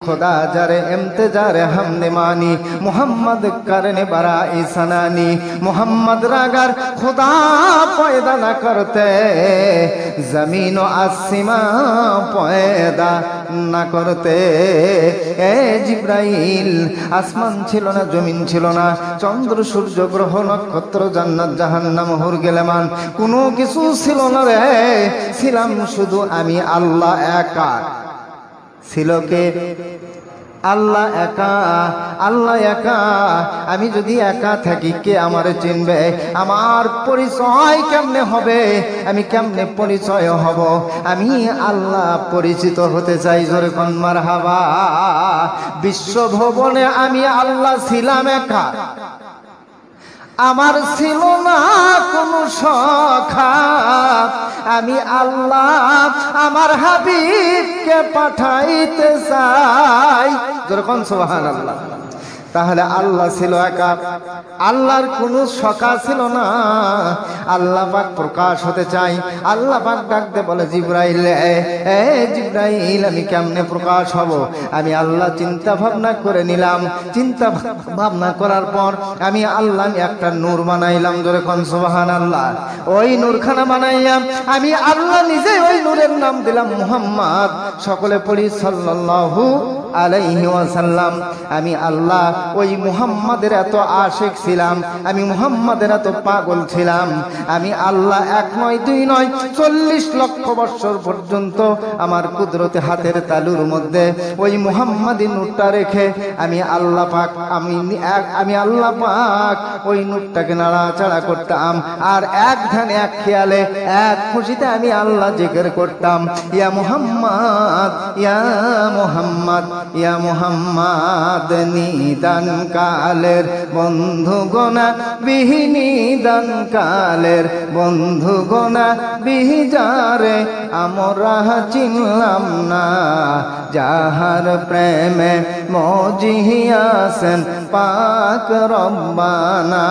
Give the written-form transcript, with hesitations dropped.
खुदा जरे इम्तिजार हमने मानी मोहम्मद करने बरा ईसनानी मोहम्मद रागर खुदा पैदा न करते जमीन व आसमा पैदा न करते ए जिब्राइल आसमान छिलो ना जमीन छिलो ना चंद्र सूर्य ग्रह नक्षत्र जन्नत जहन्नाम हुरगेलेमान कोनो किछु छिलो ना रे छिलाम शुधु आमी आल्लाह एका ছিল কে আল্লাহ একা আল্লাহ একা আমি যদি একা থাকি কে আমারে চিনবে আমার পরিচয় কেমনে হবে আমি কেমনে পরিচয় হব আমি আল্লাহ পরিচিত হতে চাই জোরে কোন মারহাবা বিশ্ব ভবনে আমি আল্লাহ ছিলাম একা আমার ছিল না কোনো সখা আমি আল্লাহ আমার হাবিবকে পাঠাইতে চাই যখন সুবহানাল্লাহ তাহলে আল্লাহ ছিল একা আল্লাহর কোনো সখা ছিল না আল্লাহ পাক প্রকাশ হতে চাই আল্লাহ পাক ডাকতে বলে জিবরাইল এ জিবরাইল আমি কেমনে প্রকাশ হব আমি আল্লাহ চিন্তা ভাবনা করে নিলাম চিন্তা ভাবনা করার পর আমি আল্লাহ একটা নূর বানাইলাম জোরে কোন সুবহানাল্লাহ ওই নূরখানা বানাইলাম আমি আল্লাহ নিজে ওই নূরের নাম দিলাম মুহাম্মদ সকলে পড়ি সাল্লাল্লাহু আলাইহি ওয়াসাল্লাম আমি আল্লাহ ওই মুহাম্মাদের এত আশিক ছিলাম আমি মুহাম্মাদের এত পাগল ছিলাম আমি আল্লাহ এক নয় দুই নয় 40 লক্ষ বছর পর্যন্ত আমার কুদরতে হাতের তালুর মধ্যে ওই মুহাম্মাদি নূরটা রেখে আমি আল্লাহ পাক আমি আল্লাহ পাক ওই নূরটাকে নাড়াচাড়া করতাম আর এক ধ্যানে এক খেয়ালে এক খুশিতে আমি আল্লাহ জিকির করতাম ইয়া মুহাম্মদ ইয়া মুহাম্মদ ইয়া মুহাম্মদ নিদান কালের বন্ধু গোনা বিহীনিদান কালের বন্ধু গোনা বিজারে আমরা চিনলাম না যাহার প্রেমে মজিয়াছেন পাক রব্বানা।